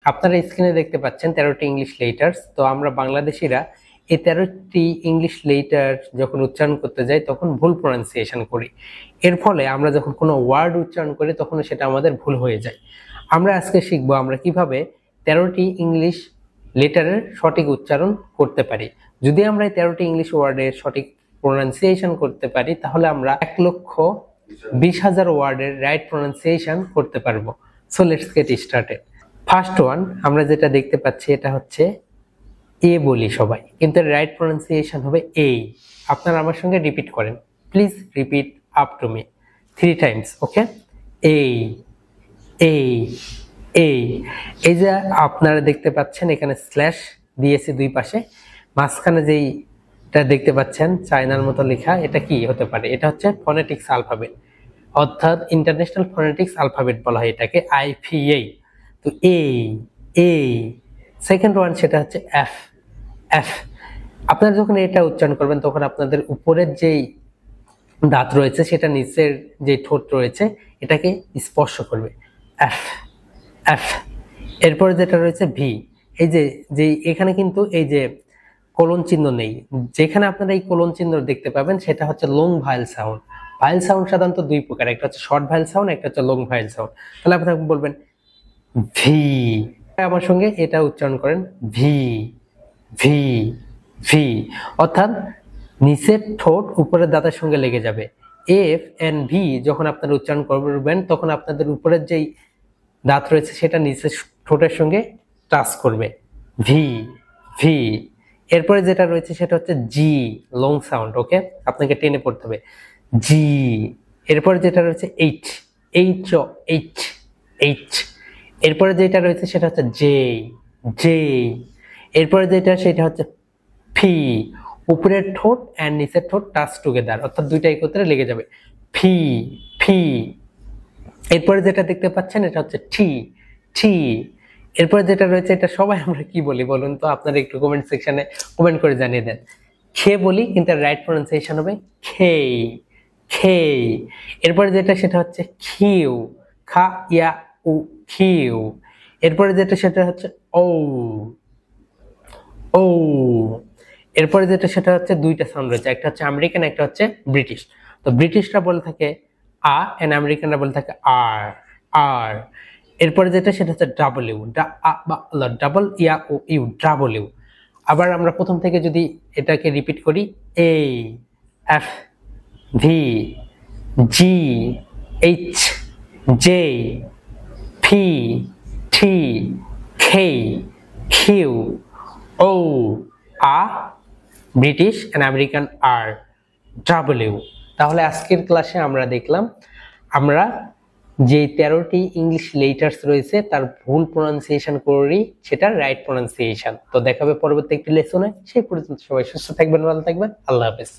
আপনারা স্ক্রিনে দেখতে পাচ্ছেন 13টি ইংলিশ লেটার্স। তো আমরা বাংলাদেশিরা এই 13টি ইংলিশ লেটার যখন উচ্চারণ করতে যাই তখন ভুল প্রনাউন্সিয়েশন করি। এর ফলে আমরা যখন কোনো ওয়ার্ড উচ্চারণ করি তখন সেটা আমাদের ভুল হয়ে যায়। আমরা আজকে শিখবো আমরা কিভাবে 13টি ইংলিশ লেটারের সঠিক উচ্চারণ করতে পারি। যদি আমরা এই 13টি ইংলিশ ওয়ার্ডের সঠিক প্রনাউন্সিয়েশন করতে পারি তাহলে আমরা 1,20,000 ওয়ার্ডের রাইট প্রনাউন্সিয়েশন করতে পারবো। So let's get started. First one আমরা যেটা দেখতে পাচ্ছি এটা হচ্ছে এ বলি সবাই, কিন্তু রাইট প্রনাউন্সিয়েশন হবে এই। আপনারা আমার সঙ্গে রিপিট করেন, please repeat up to me 3 times. Okay, এই এই এই এই যে আপনারা দেখতে পাচ্ছেন এখানে স্ল্যাশ দিয়েছে দুই পাশে, মাঝখানে যেইটা দেখতে পাচ্ছেন চায়নার মতো লেখা, এটা কি হতে পারে? এটা হচ্ছে ফনেটিক্স আলফাবেট, অর্থাৎ ইন্টারন্যাশনাল ফনেটিক্স আলফাবেট বলা হয় এটাকে, IPA। তো এই সেকেন্ড ওয়ান সেটা হচ্ছে এফ এফ। আপনারা যখন এটা উচ্চারণ করবেন তখন আপনাদের উপরের যেই দাঁত রয়েছে সেটা নিচের যে ঠোঁট রয়েছে এটাকে স্পর্শ করবে, এফ এফ। এরপরে যেটা রয়েছে ভি, এই যে এখানে কিন্তু এই যে কোলন চিহ্ন নেই, যেখানে আপনারা এই কোলন চিহ্ন দেখতে পাবেন সেটা হচ্ছে long vowel sound. Vowel sound সাধারণত দুই প্রকার, একটা হচ্ছে শর্ট ভায়েল সাউন্ড, একটা হচ্ছে লং ভায়েল সাউন্ড। তাহলে আপনারা বলবেন ভি, আমার সঙ্গে এটা উচ্চারণ করেন, ভি ভি ভি, অর্থাৎ নিচের ঠোঁট উপরের দাঁতের সঙ্গে লেগে যাবে। এফ এন্ড ভি যখন আপনারা উচ্চারণ করবেন তখন আপনাদের উপরের যেই দাঁত রয়েছে সেটা নিচের ঠোঁটের সঙ্গে টাচ করবে, ভি ভি। এরপরে যেটা রয়েছে সেটা হচ্ছে জি, লং সাউন্ড। ওকে, আপনাকে টেনে পড়তে হবে, জি। এরপরে যেটা রয়েছে এইচ, এইচ এইচ এইচ। এরপরে যেটা রয়েছে সেটা হচ্ছে জে জে। এরপরে যেটা সেটা হচ্ছে ফি, উপরের ঠোঁট এন্ড নিচের ঠোঁট টাচ টুগেদার, অর্থাৎ দুইটা একত্রে লেগে যাবে, ফি ফি। এরপরে যেটা দেখতে পাচ্ছেন এটা হচ্ছে টি টি। এরপরে যেটা রয়েছে এটা সবাই আমরা কি বলি বলুন তো? আপনারা একটু কমেন্ট সেকশনে কমেন্ট করে জানিয়ে দেন। খে বলি, কিন্তু রাইট প্রনাউন্সিয়েশন হবে খে খে। এরপরে যেটা সেটা হচ্ছে খিউ, খা ইয়া উ, খিউ। এরপরে যেটা সেটা হচ্ছে ও ও। এরপরে যেটা সেটা হচ্ছে দুইটা সাউন্ড রয়েছে, একটা হচ্ছে আমেরিকান, একটা হচ্ছে ব্রিটিশ। তো ব্রিটিশরা বলে থাকে আ এন্ড আমেরিকানরা বলে থাকে আর আর। এরপরে যেটা সেটা হচ্ছে double U, double ya O U, double U. আবার আমরা প্রথম থেকে যদি এটাকে রিপিট করি, A F V G H J ফি টি খে কিউ ও আ, British and American R, W. তাহলে আজকের ক্লাসে আমরা দেখলাম আমরা যে 13টি ইংলিশ লেটার্স রয়েছে তার ভুল প্রনাউন্সিয়েশন করি, সেটা রাইট প্রনাউন্সিয়েশন। তো দেখা হবে পরবর্তী একটি লেসনে। সেই পর্যন্ত সবাই সুস্থ থাকবেন, ভালো থাকবেন, আল্লাহ হাফেজ।